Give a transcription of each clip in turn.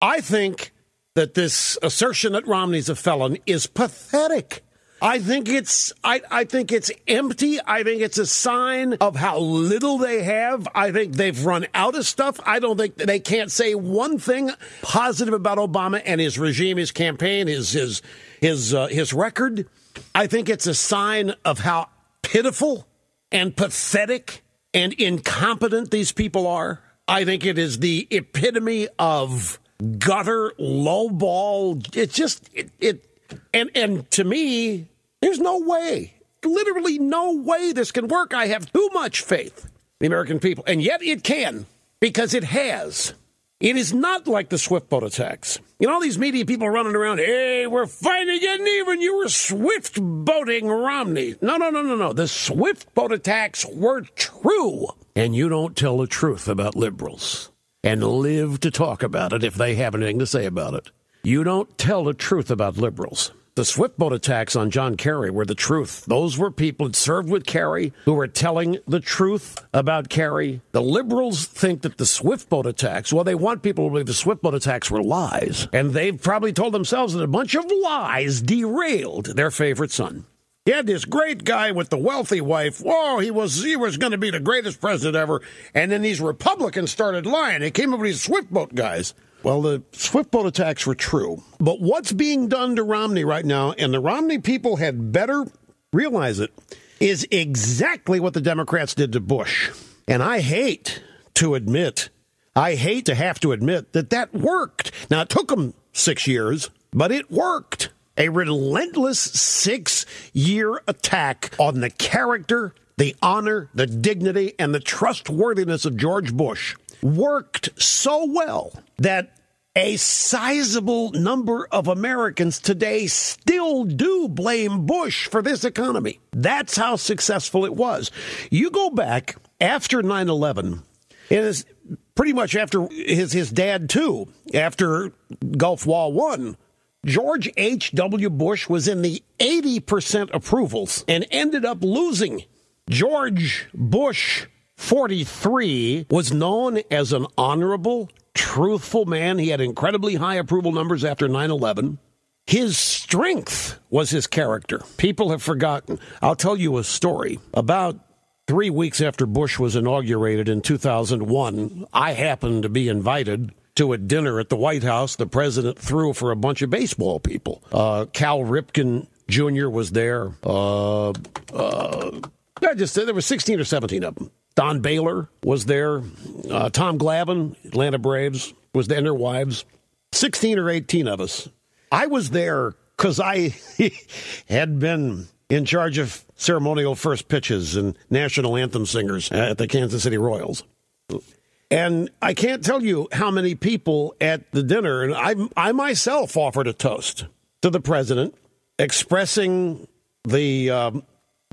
I think that this assertion that Romney's a felon is pathetic. I think it's empty. I think it's a sign of how little they have. I think they've run out of stuff. I don't think they can't say one thing positive about Obama and his regime, his campaign, his record. I think it's a sign of how pitiful and pathetic and incompetent these people are. I think it is the epitome of gutter, lowball. It's just And to me, there's no way, literally no way this can work. I have too much faith in the American people. And yet it can, because it has. It is not like the Swift boat attacks. You know, all these media people running around, hey, we're finally getting even. You were Swift boating Romney. No. The Swift boat attacks were true. And you don't tell the truth about liberals and live to talk about it if they have anything to say about it. You don't tell the truth about liberals. The Swift boat attacks on John Kerry were the truth. Those were people who served with Kerry who were telling the truth about Kerry. The liberals think that the Swift boat attacks, well, they want people to believe the Swift boat attacks were lies. And they've probably told themselves that a bunch of lies derailed their favorite son. He had this great guy with the wealthy wife. Whoa, he was going to be the greatest president ever. And then these Republicans started lying. They came up with these Swift boat guys. Well, the Swift boat attacks were true. But what's being done to Romney right now, and the Romney people had better realize it, is exactly what the Democrats did to Bush. And I hate to have to admit that that worked. Now, it took them 6 years, but it worked. A relentless 6-year attack on the character, the honor, the dignity, and the trustworthiness of George Bush worked so well that a sizable number of Americans today still do blame Bush for this economy. That's how successful it was. You go back after 9/11, it is pretty much after his dad, too, after Gulf War I, George H.W. Bush was in the 80% approvals and ended up losing. George Bush 43 was known as an honorable, truthful man. He had incredibly high approval numbers after 9/11. His strength was his character. People have forgotten. I'll tell you a story. About 3 weeks after Bush was inaugurated in 2001, I happened to be invited to a dinner at the White House. The president threw for a bunch of baseball people. Cal Ripken Jr. was there. There were 16 or 17 of them. Don Baylor was there. Tom Glavine, Atlanta Braves, was there, and their wives. 16 or 18 of us. I was there because I had been in charge of ceremonial first pitches and national anthem singers at the Kansas City Royals. And I can't tell you how many people at the dinner, and I myself offered a toast to the president, expressing the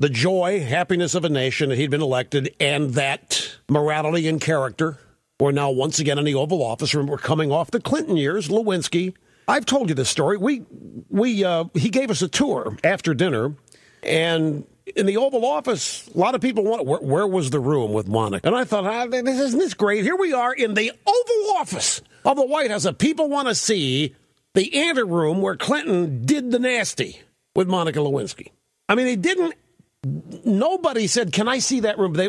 joy, happiness of a nation that he'd been elected, and that morality and character were now once again in the Oval Office. We're coming off the Clinton years, Lewinsky. I've told you this story. He gave us a tour after dinner, and in the Oval Office, a lot of people where was the room with Monica? And I thought, isn't this great? Here we are in the Oval Office of the White House. And people want to see the anteroom where Clinton did the nasty with Monica Lewinsky. I mean, they didn't. Nobody said, can I see that room? They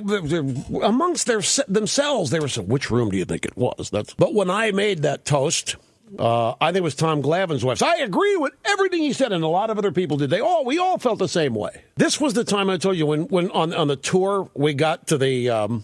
amongst themselves, they were saying, which room do you think it was? But when I made that toast, I think it was Tom Glavine's wife. So I agree with everything he said, and a lot of other people did. We all felt the same way. This was the time I told you when on the tour we got to the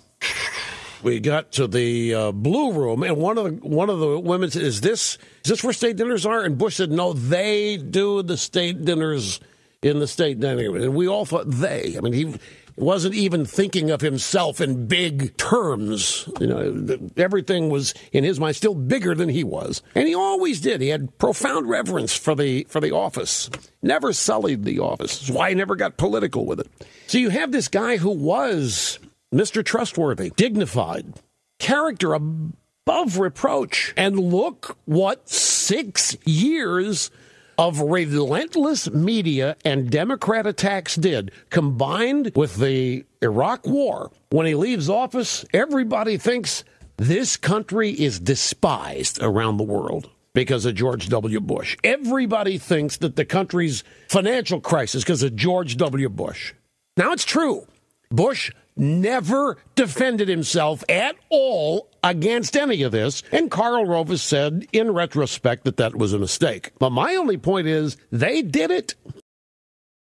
blue room, and one of the women said, "Is this where state dinners are?" And Bush said, "No, they do the state dinners in the state dining room." And we all thought they. I mean, he wasn't even thinking of himself in big terms. You know, everything was, in his mind, still bigger than he was. And he always did. He had profound reverence for the office. Never sullied the office. That's why he never got political with it. So you have this guy who was Mr. Trustworthy, dignified, character above reproach. And look what 6 years of relentless media and Democrat attacks did, combined with the Iraq War. When he leaves office, everybody thinks this country is despised around the world. because of George W. Bush. Everybody thinks that the country's financial crisis because of George W. Bush. Now, it's true. Bush never defended himself at all against any of this, and Karl Rove has said in retrospect that that was a mistake. But my only point is they did it.